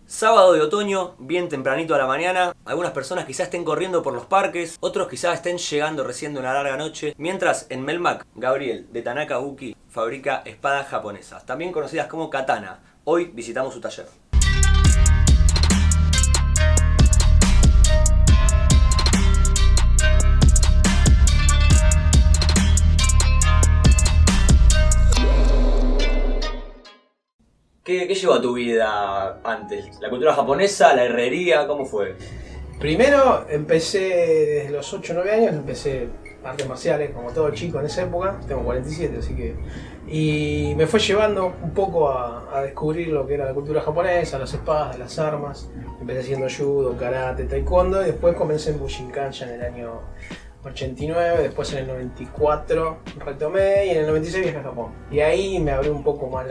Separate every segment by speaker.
Speaker 1: Sábado de otoño, bien tempranito a la mañana, algunas personas quizás estén corriendo por los parques, otros quizás estén llegando recién de una larga noche, mientras en Melmac, Gabriel de Tanaka Uki fabrica espadas japonesas, también conocidas como katana. Hoy visitamos su taller. ¿Qué llevó a tu vida antes? ¿La cultura japonesa, la herrería? ¿Cómo fue?
Speaker 2: Primero empecé desde los 8 o 9 años, empecé artes marciales, como todo chico en esa época, tengo 47, así que... Y me fue llevando un poco a descubrir lo que era la cultura japonesa, las espadas, las armas. Empecé haciendo judo, karate, taekwondo, y después comencé en Bushinkan ya en el año 89, después en el 94 retomé, y en el 96 viajé a Japón. Y ahí me abrió un poco más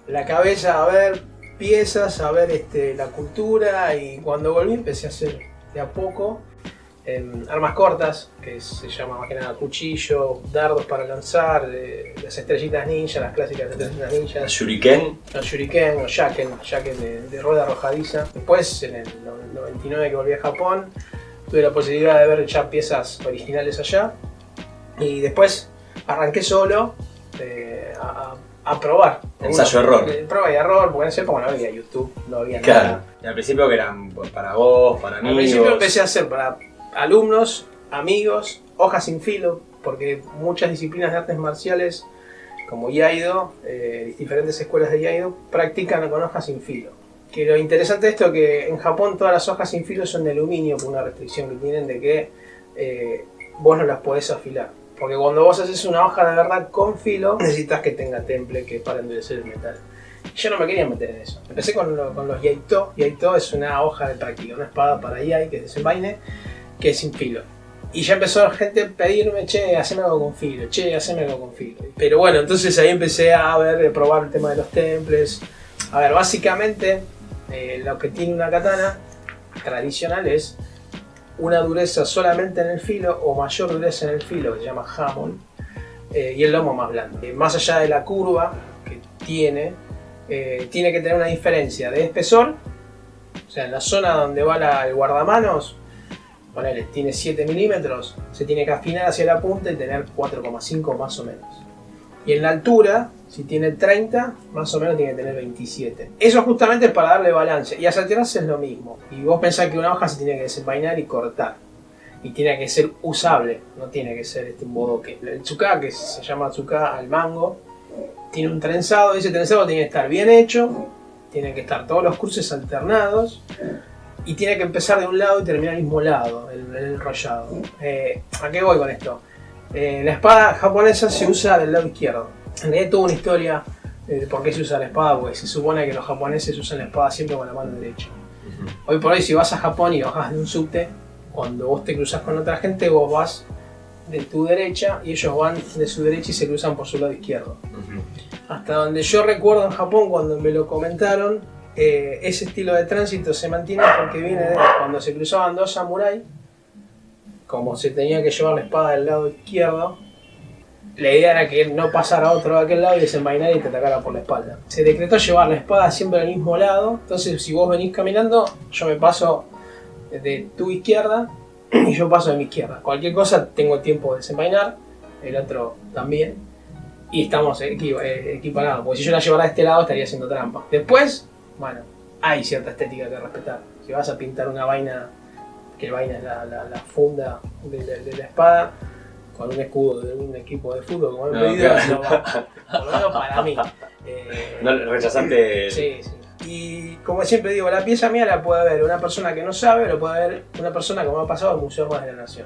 Speaker 2: la cabeza a ver piezas, a ver la cultura, y cuando volví empecé a hacer de a poco armas cortas, que se llama más que nada cuchillo, dardos para lanzar, las estrellitas ninja, las clásicas estrellitas ninja.
Speaker 1: ¿Shuriken?
Speaker 2: Los shuriken o shaken de rueda arrojadiza. Después, en el 99 que volví a Japón, tuve la posibilidad de ver ya piezas originales allá, y después arranqué solo a probar.
Speaker 1: Ensayo-error.
Speaker 2: Prueba y error, porque en esa época no había YouTube, no había
Speaker 1: Claro.
Speaker 2: nada.
Speaker 1: Y al principio que eran para vos, para amigos.
Speaker 2: Al principio empecé a hacer para alumnos, amigos, hojas sin filo, porque muchas disciplinas de artes marciales, como Iaido, diferentes escuelas de Iaido, practican con hojas sin filo. Que lo interesante de esto es que en Japón todas las hojas sin filo son de aluminio, por una restricción que tienen de que vos no las podés afilar. Porque cuando vos haces una hoja de verdad con filo, necesitas que tenga temple, que para endurecer el metal. Y yo no me quería meter en eso. Empecé con los Yaito. Yaito es una hoja de práctica, una espada para Yai que es desenvaine, que es sin filo. Y ya empezó la gente a pedirme, che, haceme algo con filo, che, haceme algo con filo. Pero bueno, entonces ahí empecé a probar el tema de los temples. A ver, básicamente lo que tiene una katana tradicional es una dureza solamente en el filo o mayor dureza en el filo, que se llama hamon, y el lomo más blando. Más allá de la curva que tiene que tener una diferencia de espesor, o sea, en la zona donde va el guardamanos, ponele, tiene 7 milímetros, se tiene que afinar hacia la punta y tener 4,5 más o menos. Y en la altura, si tiene 30, más o menos tiene que tener 27. Eso justamente es para darle balance. Y hacia atrás es lo mismo. Y vos pensás que una hoja se tiene que desenvainar y cortar. Y tiene que ser usable, no tiene que ser un bodoque. El tsuka, que se llama tsuka al mango, tiene un trenzado. Ese trenzado tiene que estar bien hecho, tienen que estar todos los cruces alternados, y tiene que empezar de un lado y terminar al mismo lado, el enrollado. ¿A qué voy con esto? La espada japonesa se usa del lado izquierdo. En realidad tuvo una historia de por qué se usa la espada, porque se supone que los japoneses usan la espada siempre con la mano derecha. Hoy por hoy, si vas a Japón y bajas de un subte, cuando vos te cruzas con otra gente, vos vas de tu derecha y ellos van de su derecha y se cruzan por su lado izquierdo. Hasta donde yo recuerdo en Japón, cuando me lo comentaron, ese estilo de tránsito se mantiene porque viene de cuando se cruzaban dos samuráis. Como se tenía que llevar la espada del lado izquierdo, la idea era que no pasara otro de aquel lado y desenvainar y te atacara por la espalda. Se decretó llevar la espada siempre al mismo lado, entonces si vos venís caminando, yo me paso de tu izquierda y yo paso de mi izquierda. Cualquier cosa tengo tiempo de desenvainar, el otro también, y estamos equiparados, porque si yo la llevara de este lado estaría haciendo trampa. Después, bueno, hay cierta estética que respetar. Si vas a pintar una vaina, que el vaina es la funda de la espada, con un escudo de un equipo de fútbol, como he pedido, no va. Por lo menos para mí.
Speaker 1: ¿No rechazaste?
Speaker 2: Sí. Y como siempre digo, la pieza mía la puede ver una persona que no sabe, lo puede ver una persona como ha pasado al Museo Armas de la Nación.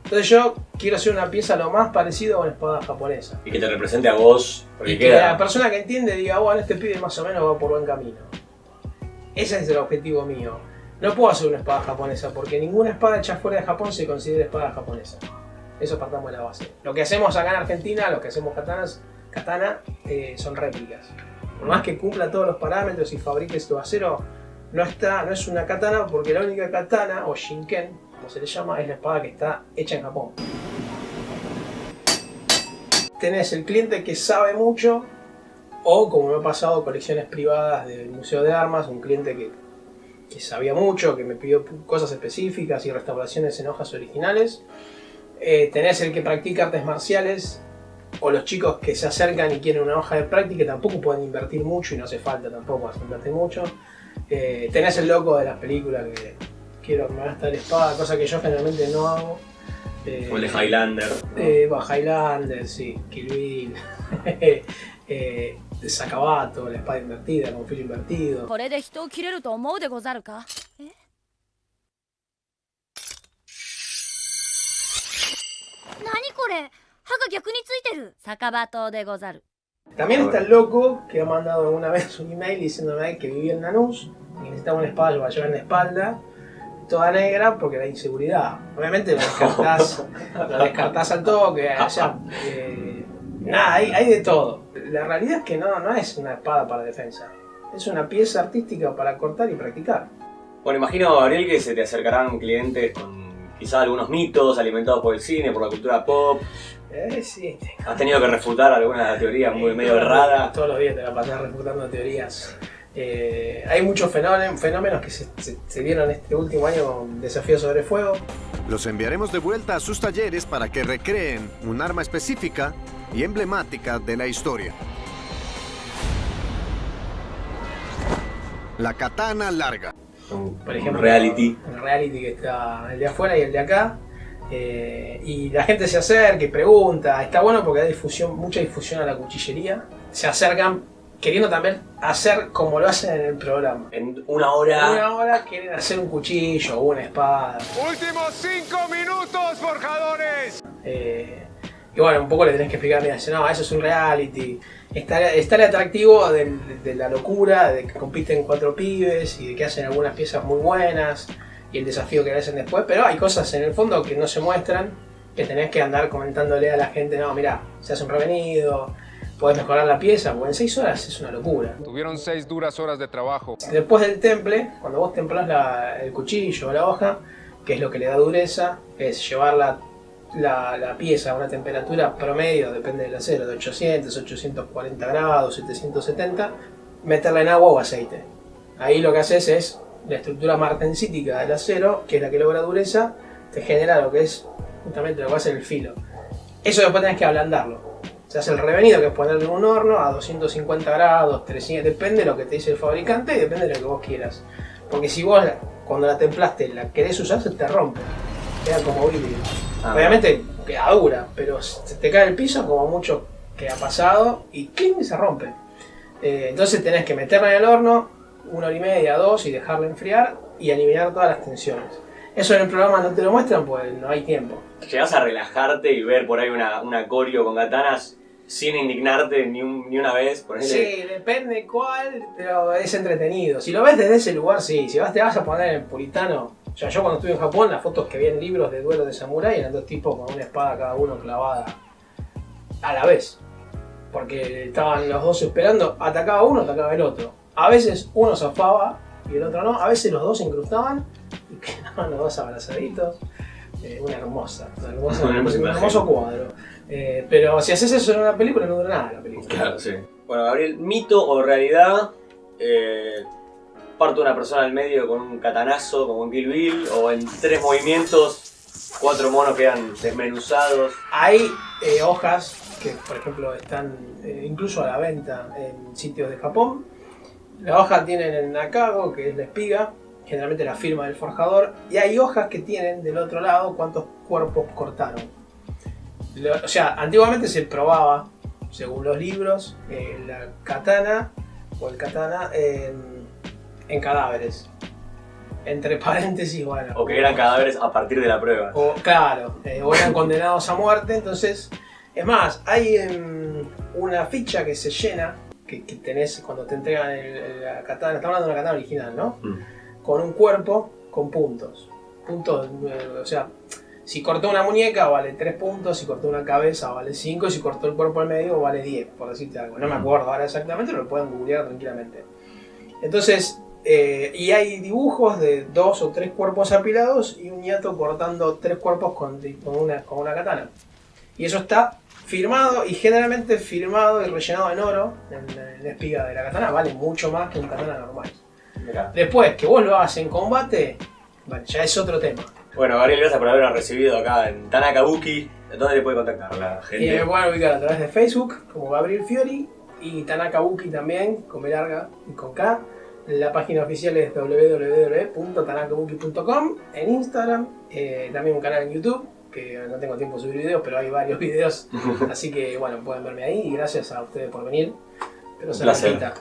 Speaker 2: Entonces yo quiero hacer una pieza lo más parecido a una espada japonesa.
Speaker 1: Y que te represente a vos, porque
Speaker 2: y que la persona que entiende diga, bueno, este pibe más o menos va por buen camino. Ese es el objetivo mío. No puedo hacer una espada japonesa porque ninguna espada hecha fuera de Japón se considera espada japonesa. Eso partamos de la base. Lo que hacemos acá en Argentina, lo que hacemos katana, son réplicas. Por más que cumpla todos los parámetros y fabrique esto de acero, no es una katana, porque la única katana, o shinken, como se le llama, es la espada que está hecha en Japón. Tenés el cliente que sabe mucho O como me ha pasado, colecciones privadas del Museo de Armas, un cliente que sabía mucho, que me pidió cosas específicas y restauraciones en hojas originales. Tenés el que practica artes marciales, o los chicos que se acercan y quieren una hoja de práctica, que tampoco pueden invertir mucho y no hace falta tampoco invertir mucho. Tenés el loco de las películas que quiero que me gasta la espada, cosa que yo generalmente no hago.
Speaker 1: O el de Highlander.
Speaker 2: Highlander, sí, Kill Bill. Sakabato, la espada invertida, con filo invertido.
Speaker 3: これで人を切れると思うでござるか。何これ、歯が逆についてる。酒場刀でござる。
Speaker 2: También está el loco que ha mandado alguna vez un email diciéndome que vivía en Lanús y necesitaba una espada para llevar en la espalda, toda negra, porque la inseguridad. Obviamente lo descartás al toque, o sea, nada, hay de todo. La realidad es que no es una espada para defensa, es una pieza artística para cortar y practicar.
Speaker 1: Bueno, imagino, Gabriel, que se te acercarán clientes con quizás algunos mitos alimentados por el cine, por la cultura pop.
Speaker 2: Sí.
Speaker 1: ¿Has tenido que refutar alguna teoría muy medio errada?
Speaker 2: Todos los días te la pasás refutando teorías. Hay muchos fenómenos que se dieron este último año con Desafío sobre Fuego.
Speaker 4: Los enviaremos de vuelta a sus talleres para que recreen un arma específica y emblemática de la historia. La katana larga.
Speaker 2: Por ejemplo,
Speaker 1: un reality.
Speaker 2: Un reality que está el de afuera y el de acá. Y la gente se acerca y pregunta. Está bueno porque hay mucha difusión a la cuchillería. Se acercan queriendo también hacer como lo hacen en el programa.
Speaker 1: En una hora.
Speaker 2: En una hora quieren hacer un cuchillo o una espada.
Speaker 5: ¡Últimos 5 minutos, forjadores!
Speaker 2: Y bueno, un poco le tenés que explicar, mira, no, eso es un reality. Está el atractivo de la locura, de que compiten 4 pibes y de que hacen algunas piezas muy buenas y el desafío que le hacen después, pero hay cosas en el fondo que no se muestran, que tenés que andar comentándole a la gente, no, mira, se hace un revenido, podés mejorar la pieza, porque en 6 horas es una locura.
Speaker 5: Tuvieron 6 duras horas de trabajo.
Speaker 2: Después del temple, cuando vos templás el cuchillo o la hoja, que es lo que le da dureza, es llevar la pieza a una temperatura promedio, depende del acero, de 800, 840 grados, 770, meterla en agua o aceite. Ahí lo que haces es la estructura martensítica del acero, que es la que logra dureza, te genera lo que es justamente lo que hace el filo. Eso después tenés que ablandarlo. Se hace el revenido, que es ponerlo en un horno a 250 grados, 300, depende de lo que te dice el fabricante y depende de lo que vos quieras. Porque si vos cuando la templaste la querés usar, se te rompe, queda como vidrio. Obviamente queda dura, pero se te cae el piso como mucho que ha pasado y ¡cling! Se rompe. Entonces tenés que meterla en el horno 1 hora y media, 2 y dejarla enfriar y eliminar todas las tensiones. Eso en el programa no te lo muestran, pues no hay tiempo.
Speaker 1: ¿Llegás a relajarte y ver por ahí una coreo con katanas sin indignarte ni una vez? Ponele.
Speaker 2: Sí, depende cuál, pero es entretenido. Si lo ves desde ese lugar, sí. Si te vas a poner en puritano. O sea, yo cuando estuve en Japón, las fotos que vi en libros de duelo de samurái eran 2 tipos con una espada cada uno clavada a la vez. Porque estaban los dos esperando, atacaba uno, atacaba el otro. A veces uno zafaba y el otro no. A veces los dos se incrustaban y quedaban los dos abrazaditos. Un hermoso cuadro. Pero si haces eso en una película, no dura nada la película.
Speaker 1: Claro, sí. Bueno, Gabriel, ¿mito o realidad? Parto una persona al medio con un katanazo, como en Kill Bill, o en 3 movimientos, 4 monos quedan desmenuzados.
Speaker 2: Hay hojas que, por ejemplo, están incluso a la venta en sitios de Japón. La hoja tienen el nakago, que es la espiga, generalmente la firma del forjador, y hay hojas que tienen del otro lado cuántos cuerpos cortaron. O sea, antiguamente se probaba, según los libros, la katana o el katana en cadáveres. Entre paréntesis, bueno.
Speaker 1: O que eran cadáveres a partir de la prueba.
Speaker 2: O, claro, o eran condenados a muerte. Entonces, es más, hay una ficha que se llena, que tenés cuando te entregan la katana, estamos hablando de una katana original, ¿no? Con un cuerpo con puntos. Puntos, o sea, si cortó una muñeca vale 3 puntos, si cortó una cabeza vale 5, y si cortó el cuerpo al medio vale 10, por decirte algo. No me acuerdo ahora exactamente, pero lo pueden googlear tranquilamente. Entonces, y hay dibujos de 2 o 3 cuerpos apilados y un ñato cortando 3 cuerpos con una katana. Y eso está firmado y generalmente firmado y rellenado en oro en la espiga de la katana. Vale mucho más que un katana normal.
Speaker 1: Mirá.
Speaker 2: Después, que vos lo hagas en combate, vale, ya es otro tema.
Speaker 1: Bueno, Gabriel, gracias por habernos recibido acá en Tanaka Buki. ¿Dónde le puede contactar la
Speaker 2: Y
Speaker 1: gente?
Speaker 2: me pueden ubicar a través de Facebook como Gabriel Fiori y Tanaka Buki también, con B larga y con K. La página oficial es www.tanakabuki.com. En Instagram, también un canal en YouTube, que no tengo tiempo de subir videos, pero hay varios videos. Así que bueno, pueden verme ahí y gracias a ustedes por venir. Pero se
Speaker 1: Un placer.
Speaker 2: repita.